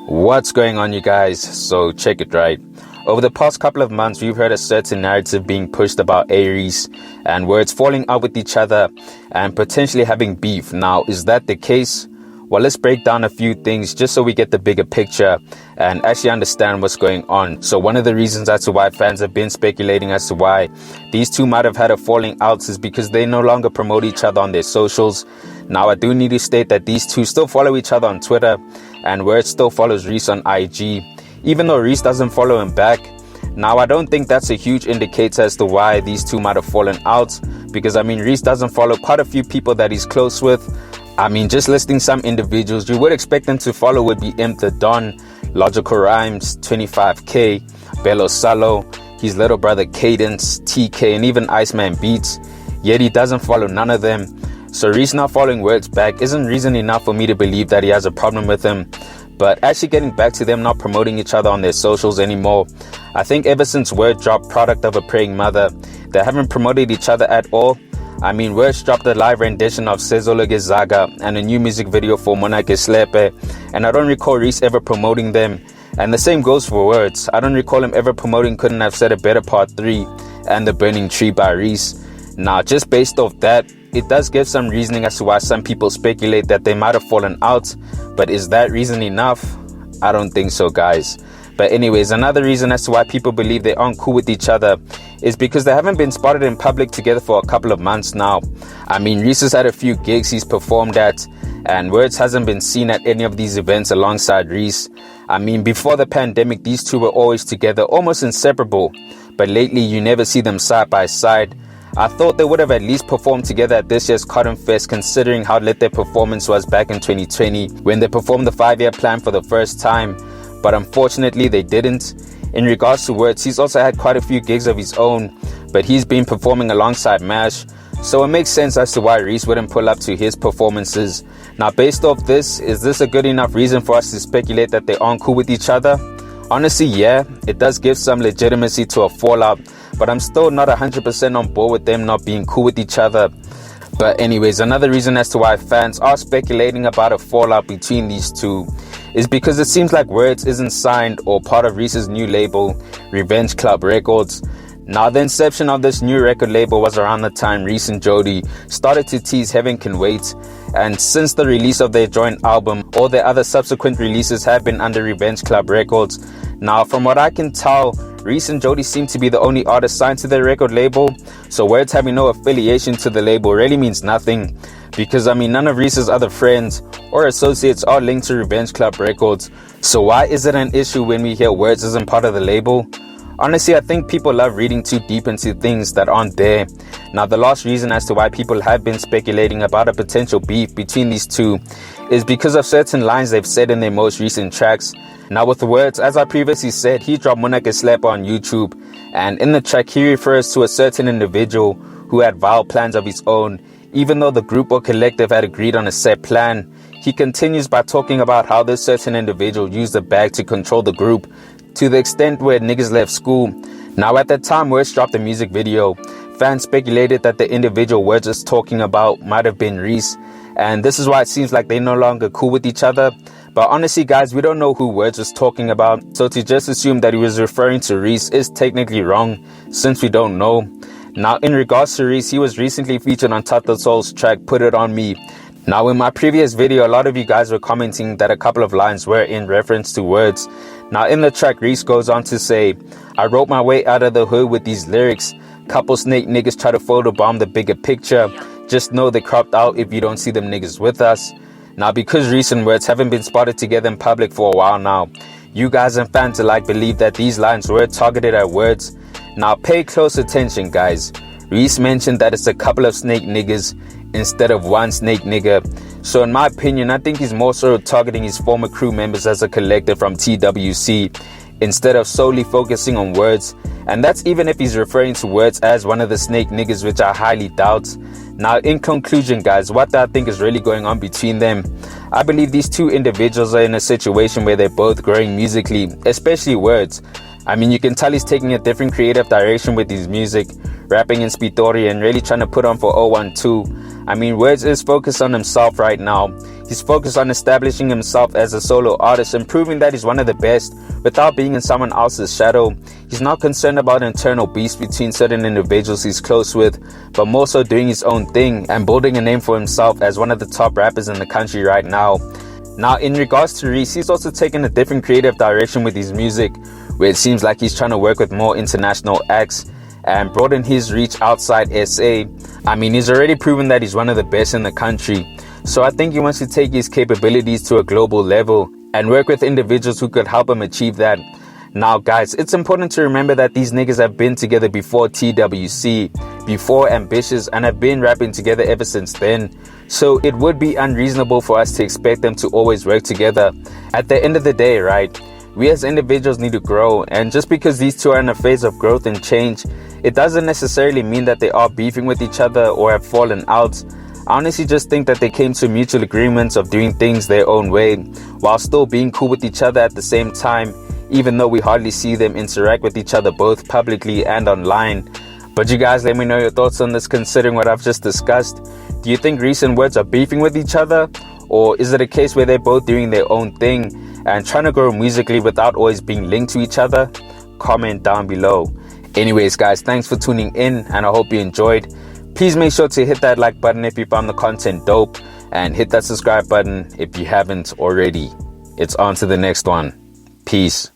What's going on, you guys? So check it right. Over the past couple of months, we've heard a certain narrative being pushed about A-Reece and Wordz falling out with each other and potentially having beef. Now, is that the case? Well, let's break down a few things just so we get the bigger picture and actually understand what's going on. So one of the reasons as to why fans have been speculating as to why these two might have had a falling out is because they no longer promote each other on their socials. Now, I do need to state that these two still follow each other on Twitter and Wordz still follows Reece on IG, even though Reece doesn't follow him back. Now, I don't think that's a huge indicator as to why these two might have fallen out, because Reece doesn't follow quite a few people that he's close with. Just listing some individuals you would expect them to follow would be Imp the Don, Logical Rhymes, 25K, Bello Salo, his little brother Cadence, TK, and even Iceman Beats. Yet he doesn't follow none of them. So Reece not following Wordz back isn't reason enough for me to believe that he has a problem with him. But actually getting back to them not promoting each other on their socials anymore, I think ever since Wordz dropped Product of a Praying Mother, they haven't promoted each other at all. Wordz dropped a live rendition of Sezolo Gezaga and a new music video for Mona Ke Slepe, and I don't recall Reece ever promoting them. And the same goes for Wordz. I don't recall him ever promoting Couldn't Have Said a Better Part 3 and The Burning Tree by Reece. Now, just based off that, it does give some reasoning as to why some people speculate that they might have fallen out, but is that reason enough? I don't think so, guys. But anyways, another reason as to why people believe they aren't cool with each other is because they haven't been spotted in public together for a couple of months now. Reece has had a few gigs he's performed at, and Wordz hasn't been seen at any of these events alongside Reece. Before the pandemic, these two were always together, almost inseparable, but lately you never see them side by side. I thought they would have at least performed together at this year's Cotton Fest, considering how lit their performance was back in 2020 when they performed the 5-year plan for the first time. But unfortunately they didn't. In regards to Wordz, he's also had quite a few gigs of his own, but he's been performing alongside Mash, so it makes sense as to why Reece wouldn't pull up to his performances. Now, based off this, is this a good enough reason for us to speculate that they aren't cool with each other? Honestly, yeah, it does give some legitimacy to a fallout, but I'm still not 100% on board with them not being cool with each other. But anyways, another reason as to why fans are speculating about a fallout between these two is because it seems like Wordz isn't signed or part of Reece's new label, Revenge Club Records. Now, the inception of this new record label was around the time Reece and Jody started to tease Heaven Can Wait, and since the release of their joint album, all their other subsequent releases have been under Revenge Club Records. Now, from what I can tell, Reece and Jody seem to be the only artists signed to their record label, so Wordz having no affiliation to the label really means nothing, because none of Reece's other friends or associates are linked to Revenge Club Records. So why is it an issue when we hear Wordz isn't part of the label? Honestly, I think people love reading too deep into things that aren't there. Now, the last reason as to why people have been speculating about a potential beef between these two is because of certain lines they've said in their most recent tracks. Now, with Wordz, as I previously said, he dropped Mona Ke Slepe on YouTube, and in the track he refers to a certain individual who had vile plans of his own. Even though the group or collective had agreed on a set plan, he continues by talking about how this certain individual used the bag to control the group, to the extent where niggas left school. Now, at that time Wordz dropped the music video, fans speculated that the individual Wordz was talking about might have been Reece, and this is why it seems like they're no longer cool with each other. But honestly, guys, we don't know who Wordz was talking about, so to just assume that he was referring to Reece is technically wrong, since we don't know. Now, in regards to Reece, he was recently featured on Tata Soul's track Put It On Me. Now, in my previous video, a lot of you guys were commenting that a couple of lines were in reference to Wordz. Now, in the track, Reece goes on to say, I wrote my way out of the hood with these lyrics. Couple snake niggas try to photobomb the bigger picture. Just know they cropped out if you don't see them niggas with us. Now, because Reece and Wordz haven't been spotted together in public for a while now, you guys and fans alike believe that these lines were targeted at Wordz. Now, pay close attention, guys. Reece mentioned that it's a couple of snake niggas instead of one snake nigga. So in my opinion, I think he's more so targeting his former crew members as a collective from TWC instead of solely focusing on Wordz. And that's even if he's referring to Wordz as one of the snake niggas, which I highly doubt. Now, in conclusion, guys, what I think is really going on between them, I believe these two individuals are in a situation where they're both growing musically, especially Wordz. You can tell he's taking a different creative direction with his music, rapping in Spitori and really trying to put on for 012. I mean, Wordz is focused on himself right now. He's focused on establishing himself as a solo artist and proving that he's one of the best without being in someone else's shadow. He's not concerned about internal beefs between certain individuals he's close with, but more so doing his own thing and building a name for himself as one of the top rappers in the country right now. Now, in regards to Reece, he's also taken a different creative direction with his music, where it seems like he's trying to work with more international acts and broaden his reach outside SA. I mean, he's already proven that he's one of the best in the country. So I think he wants to take his capabilities to a global level and work with individuals who could help him achieve that. Now, guys, it's important to remember that these niggas have been together before TWC, before Ambitious, and have been rapping together ever since then. So it would be unreasonable for us to expect them to always work together. At the end of the day, right, we as individuals need to grow, and just because these two are in a phase of growth and change, it doesn't necessarily mean that they are beefing with each other or have fallen out. I honestly just think that they came to mutual agreements of doing things their own way while still being cool with each other at the same time, even though we hardly see them interact with each other both publicly and online. But you guys, let me know your thoughts on this considering what I've just discussed. Do you think Reece and Wordz are beefing with each other? Or is it a case where they're both doing their own thing and trying to grow musically without always being linked to each other? Comment down below. Anyways, guys, thanks for tuning in and I hope you enjoyed. Please make sure to hit that like button if you found the content dope, and hit that subscribe button if you haven't already. It's on to the next one. Peace.